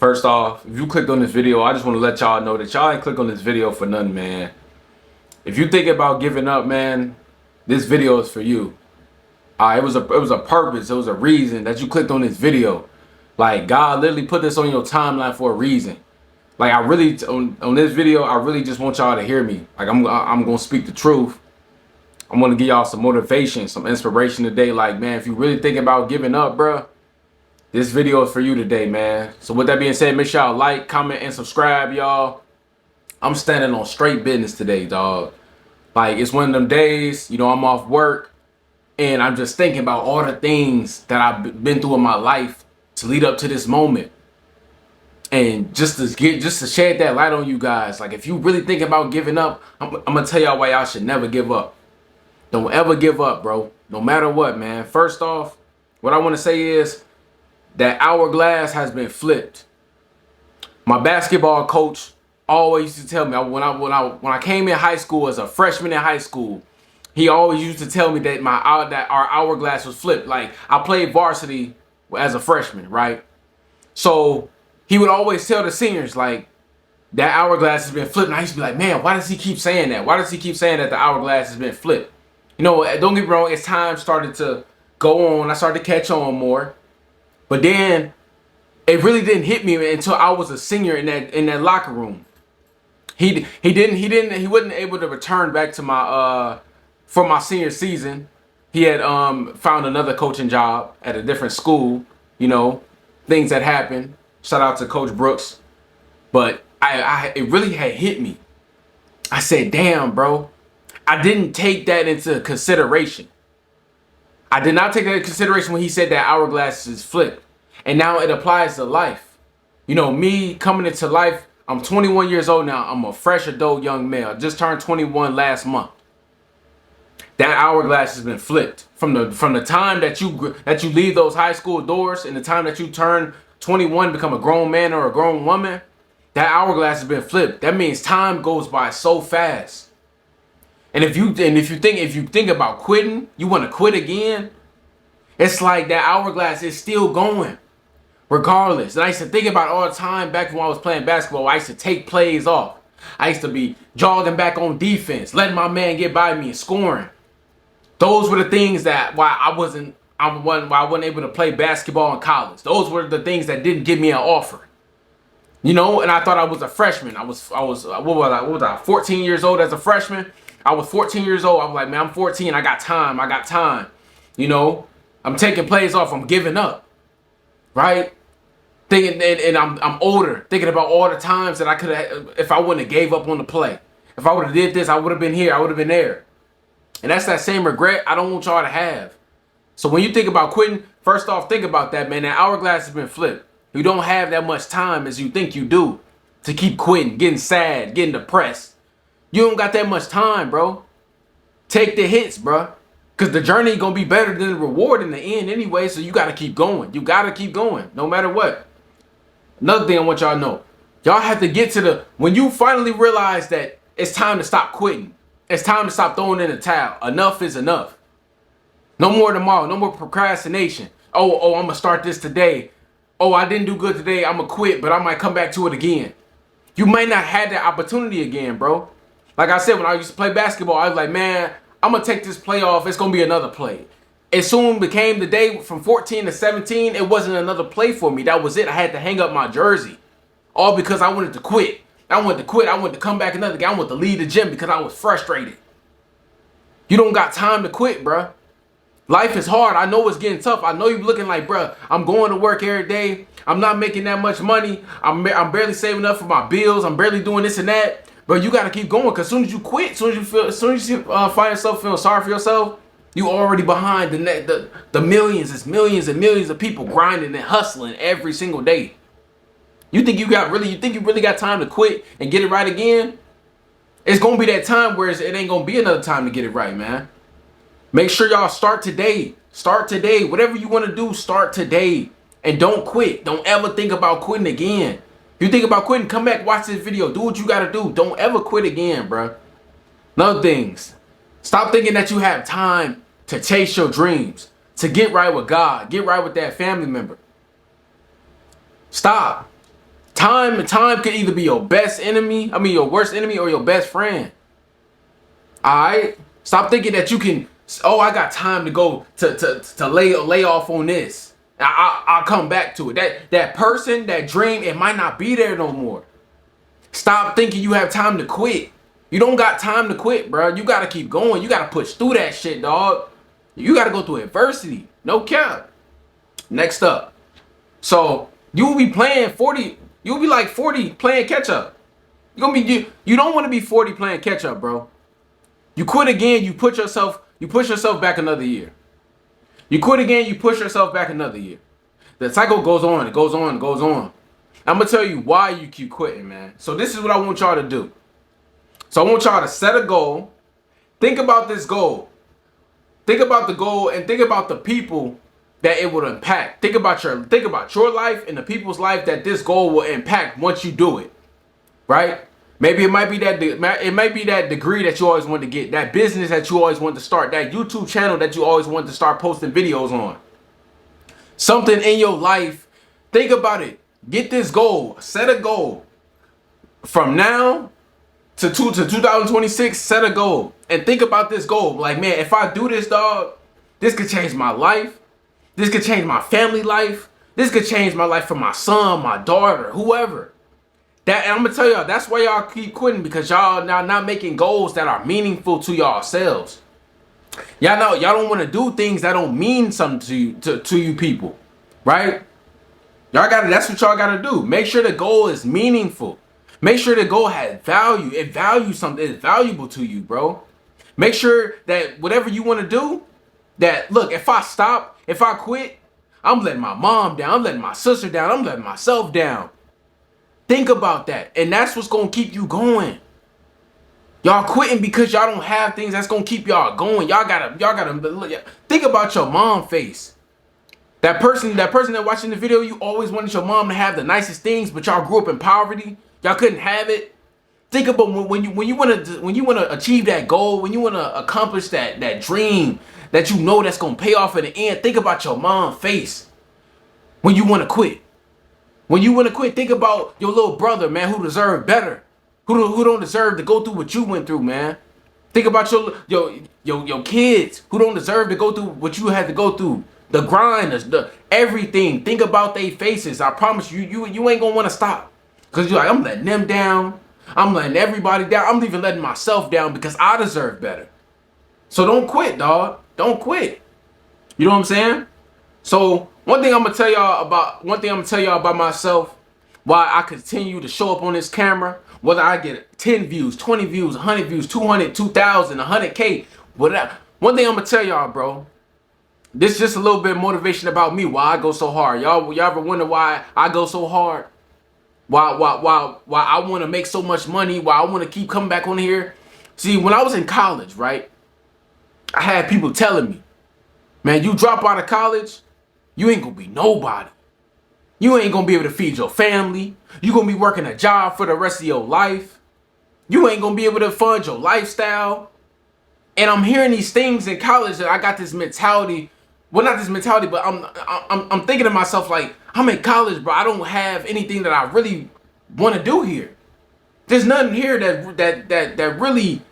First off, if you clicked on this video, I just want to let y'all know that y'all ain't click on this video for nothing, man. If you think about giving up, man, this video is for you. It was a purpose, it was a reason that you clicked on this video. Like, God literally put this on your timeline for a reason. Like, I really on this video, I really just want y'all to hear me. Like, I'm gonna speak the truth. I'm gonna give y'all some motivation, some inspiration today. Like, man, if you really think about giving up, bruh, this video is for you today, man. So with that being said, make sure y'all like, comment, and subscribe, y'all. I'm standing on straight business today, dog. Like, it's one of them days, you know, I'm off work, and I'm just thinking about all the things that I've been through in my life to lead up to this moment. And just to shed that light on you guys, like, if you really think about giving up, I'm gonna tell y'all why y'all should never give up. Don't ever give up, bro. No matter what, man. First off, what I want to say is that hourglass has been flipped. My basketball coach always used to tell me when I came in high school as a freshman in high school, he always used to tell me that our hourglass was flipped. Like, I played varsity as a freshman, right? So he would always tell the seniors, like, that hourglass has been flipped. And I used to be like, man, why does he keep saying that? Why does he keep saying that the hourglass has been flipped? You know, don't get me wrong, as time started to go on, I started to catch on more. But then it really didn't hit me until I was a senior in that locker room. He wasn't able to return back to my for my senior season. He had found another coaching job at a different school. You know, things that happened. Shout out to Coach Brooks. But it really had hit me. I said, damn, bro. I didn't take that into consideration. I did not take that into consideration when he said that hourglass is flipped. And now it applies to life. You know, me coming into life, I'm 21 years old now. I'm a fresh adult young male. I just turned 21 last month. That hourglass has been flipped. From the time that you leave those high school doors and the time that you turn 21, become a grown man or a grown woman, that hourglass has been flipped. That means time goes by so fast. And if you think about quitting, you want to quit again, it's like that hourglass is still going, regardless. And I used to think about it all the time back when I was playing basketball. I used to take plays off. I used to be jogging back on defense, letting my man get by me and scoring. Those were the things that why I wasn't able to play basketball in college. Those were the things that didn't give me an offer. You know, and I thought I was a freshman. I was what was I 14 years old as a freshman? I was 14 years old. I was like, man, I'm 14. I got time. You know, I'm taking plays off. I'm giving up. Right? Thinking, and I'm older. Thinking about all the times that I could have, if I wouldn't have gave up on the play. If I would have did this, I would have been here. I would have been there. And that's that same regret I don't want y'all to have. So when you think about quitting, first off, think about that, man. That hourglass has been flipped. You don't have that much time as you think you do to keep quitting, getting sad, getting depressed. You don't got that much time, bro. Take the hits, bro. Because the journey going to be better than the reward in the end anyway, so you got to keep going. You got to keep going, no matter what. Another thing I want y'all to know. Y'all have to get to when you finally realize that it's time to stop quitting. It's time to stop throwing in the towel. Enough is enough. No more tomorrow. No more procrastination. Oh, I'm going to start this today. Oh, I didn't do good today. I'm going to quit, but I might come back to it again. You might not have that opportunity again, bro. Like I said, when I used to play basketball, I was like, man, I'm going to take this play off. It's going to be another play. It soon became the day from 14 to 17. It wasn't another play for me. That was it. I had to hang up my jersey. All because I wanted to quit. I wanted to quit. I wanted to come back another game. I wanted to leave the gym because I was frustrated. You don't got time to quit, bro. Life is hard. I know it's getting tough. I know you're looking like, bro, I'm going to work every day. I'm not making that much money. I'm barely saving up for my bills. I'm barely doing this and that. But you got to keep going, because as soon as you quit, as soon as you find yourself feeling sorry for yourself, you already behind the millions. It's millions and millions of people grinding and hustling every single day. You think you really got time to quit and get it right again? It's going to be that time where it ain't going to be another time to get it right, man. Make sure y'all start today. Start today. Whatever you want to do, start today. And don't quit. Don't ever think about quitting again. If you think about quitting, come back, watch this video. Do what you got to do. Don't ever quit again, bro. Another things. Stop thinking that you have time to chase your dreams, to get right with God, get right with that family member. Stop. Time could either be your best enemy, your worst enemy, or your best friend. Alright? Stop thinking that you can, oh, I got time to go to lay off on this. I'll come back to it. That person, that dream, it might not be there no more. Stop thinking you have time to quit. You don't got time to quit, bro. You gotta keep going. You gotta push through that shit, dog. You gotta go through adversity. No cap. Next up. So you will be playing 40. You'll be like 40 playing catch up. You don't want to be 40 playing catch up, bro. You quit again, you push yourself back another year. You quit again, you push yourself back another year. The cycle goes on, it goes on, it goes on. I'm gonna tell you why you keep quitting, man. So this is what I want y'all to do. So I want y'all to set a goal. Think about this goal. Think about the goal and think about the people that it will impact. Think about your life and the people's life that this goal will impact once you do it. Right? Maybe it might be that degree that you always wanted to get, that business that you always wanted to start, that YouTube channel that you always wanted to start posting videos on. Something in your life. Think about it. Get this goal. Set a goal. From now to 2026, set a goal. And think about this goal. Like, man, if I do this, dog, this could change my life. This could change my family life. This could change my life for my son, my daughter, whoever. And I'm going to tell y'all, that's why y'all keep quitting, because y'all now not making goals that are meaningful to yourselves. Y'all know y'all don't want to do things that don't mean something to you people. Right? That's what y'all got to do. Make sure the goal is meaningful. Make sure the goal has value. It values something. It's valuable to you, bro. Make sure that whatever you want to do, that, look, if I quit, I'm letting my mom down. I'm letting my sister down. I'm letting myself down. Think about that. And that's what's going to keep you going. Y'all quitting because y'all don't have things that's going to keep y'all going. Y'all gotta think about your mom face. That person that watching the video, you always wanted your mom to have the nicest things, but y'all grew up in poverty. Y'all couldn't have it. Think about when you want to achieve that goal, when you want to accomplish that dream that you know that's going to pay off in the end. Think about your mom face when you want to quit. When you want to quit, think about your little brother, man, who deserved better. Who don't deserve to go through what you went through, man. Think about your kids who don't deserve to go through what you had to go through. The grind, the everything. Think about their faces. I promise you ain't gonna want to stop. Because you're like, I'm letting them down. I'm letting everybody down. I'm even letting myself down because I deserve better. So don't quit, dog. Don't quit. You know what I'm saying? So one thing I'm gonna tell y'all about myself, why I continue to show up on this camera, whether I get 10 views, 20 views, 100 views, 200, 2,000, 100K, whatever. One thing I'm gonna tell y'all, bro. This is just a little bit of motivation about me, why I go so hard. Y'all ever wonder why I go so hard? Why I want to make so much money? Why I want to keep coming back on here? See, when I was in college, right, I had people telling me, man, you drop out of college, you ain't gonna be nobody. You ain't gonna be able to feed your family. You gonna be working a job for the rest of your life. You ain't gonna be able to fund your lifestyle. And I'm hearing these things in college that I got this mentality. Well, not this mentality, but I'm thinking to myself, like, I'm in college, bro. I don't have anything that I really want to do here. There's nothing here that really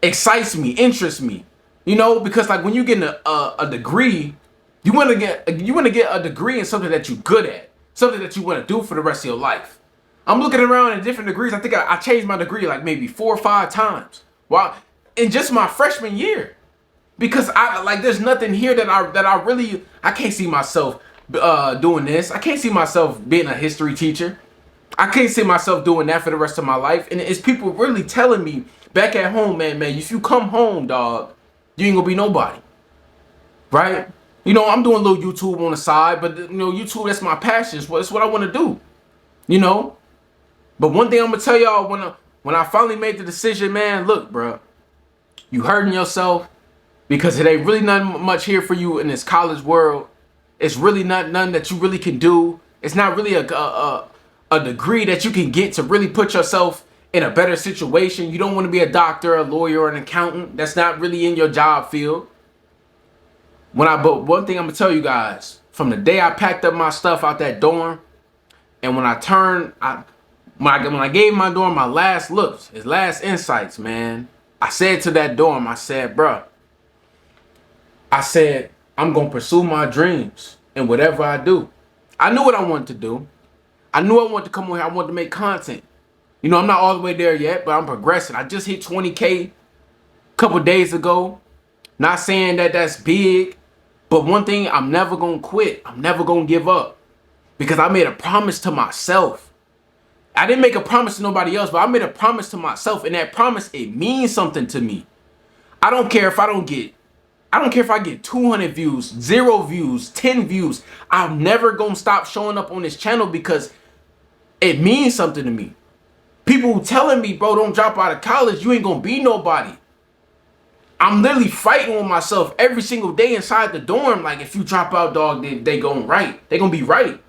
excites me, interests me. You know, because like when you get a degree, you want to get a degree in something that you're good at, something that you want to do for the rest of your life. I'm looking around at different degrees. I think I changed my degree like maybe 4 or 5 times. Wow, in just my freshman year. Because there's nothing here that I can't see myself doing this. I can't see myself being a history teacher. I can't see myself doing that for the rest of my life. And it's people really telling me back at home, man, if you come home, dog, you ain't gonna be nobody. Right? You know, I'm doing a little YouTube on the side, but you know, YouTube, that's my passion. It's what I want to do. You know? But one thing I'm gonna tell y'all, when I finally made the decision, man, look, bro, you hurting yourself. Because it ain't really nothing much here for you in this college world. It's really nothing that you really can do. It's not really a degree that you can get to really put yourself in a better situation. You don't want to be a doctor, a lawyer, or an accountant. That's not really in your job field. But one thing I'm gonna tell you guys, from the day I packed up my stuff out that dorm And when I gave my dorm my last looks, his last insights, man, I said to that dorm, I said, bruh, I said, I'm going to pursue my dreams and whatever I do. I knew what I wanted to do. I knew I wanted to come on here. I wanted to make content. You know, I'm not all the way there yet, but I'm progressing. I just hit 20K a couple days ago. Not saying that that's big, but one thing, I'm never going to quit. I'm never going to give up because I made a promise to myself. I didn't make a promise to nobody else, but I made a promise to myself, and that promise, it means something to me. I don't care if I get 200 views, 0 views, 10 views. I'm never going to stop showing up on this channel because it means something to me. People telling me, bro, don't drop out of college. You ain't going to be nobody. I'm literally fighting with myself every single day inside the dorm. Like, if you drop out, dog, they going right. They going to be right.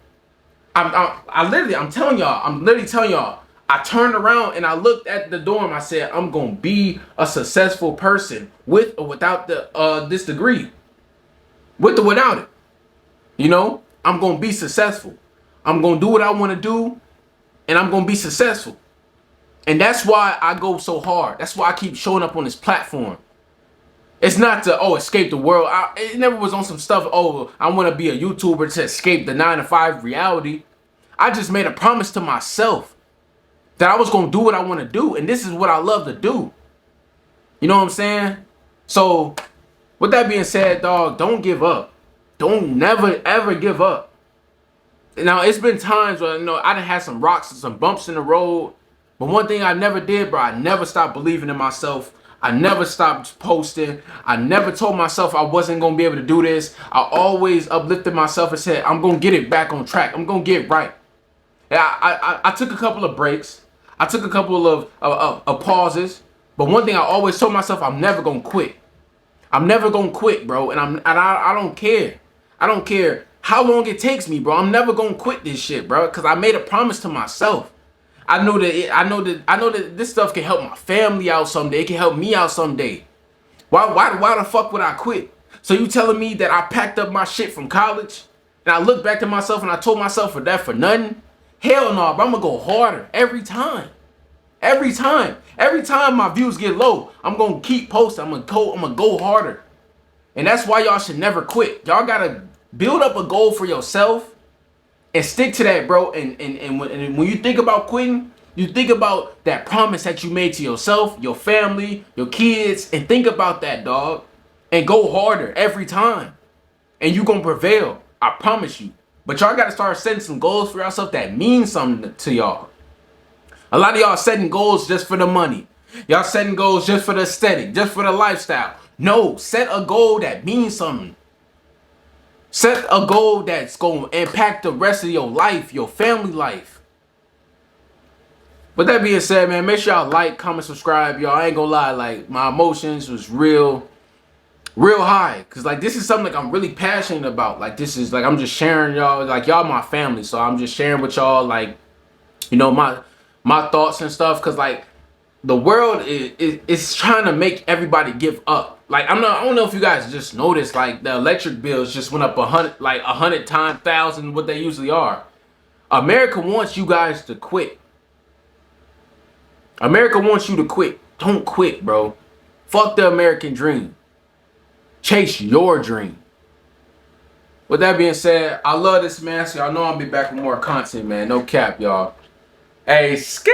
I'm literally telling y'all, I turned around and I looked at the dorm. I said, I'm going to be a successful person with or without this degree. With or without it. You know, I'm going to be successful. I'm going to do what I want to do, and I'm going to be successful. And that's why I go so hard. That's why I keep showing up on this platform. It's not to, escape the world. It never was on some stuff, I want to be a YouTuber to escape the 9-to-5 reality. I just made a promise to myself that I was going to do what I want to do. And this is what I love to do. You know what I'm saying? So, with that being said, dog, don't give up. Don't never, ever give up. Now, it's been times where, I done had some rocks and some bumps in the road. But one thing I never did, bro, I never stopped believing in myself. I never stopped posting. I never told myself I wasn't going to be able to do this. I always uplifted myself and said, I'm going to get it back on track. I'm going to get it right. I took a couple of breaks. I took a couple of pauses. But one thing I always told myself, I'm never going to quit. I'm never going to quit, bro. And I don't care. I don't care how long it takes me, bro. I'm never going to quit this shit, bro. Because I made a promise to myself. I know that this stuff can help my family out someday. It can help me out someday. Why the fuck would I quit? So you telling me that I packed up my shit from college and I looked back to myself and I told myself for that for nothing? Hell no, bro. I'm gonna go harder every time. Every time. Every time my views get low, I'm gonna keep posting. I'm gonna go harder. And that's why y'all should never quit. Y'all gotta build up a goal for yourself. And stick to that, bro. And when you think about quitting, you think about that promise that you made to yourself, your family, your kids. And think about that, dog. And go harder every time. And you're going to prevail. I promise you. But y'all got to start setting some goals for yourself that mean something to y'all. A lot of y'all setting goals just for the money. Y'all setting goals just for the aesthetic, just for the lifestyle. No, set a goal that means something. Set a goal that's going to impact the rest of your life, your family life. With that being said, man, make sure y'all like, comment, subscribe. Y'all, I ain't gonna lie, like, my emotions was real high. Because, like, this is something like I'm really passionate about. Like, this is, like, I'm just sharing y'all. Like, y'all my family. So I'm just sharing with y'all, like, my thoughts and stuff. Because, like, the world is trying to make everybody give up. Like, I don't know if you guys just noticed, like, the electric bills just went up 100 times, 1,000 what they usually are. America wants you guys to quit. America wants you to quit. Don't quit, bro. Fuck the American dream. Chase your dream. With that being said, I love this, man. So y'all know I'll be back with more content, man. No cap, y'all. Hey, ski!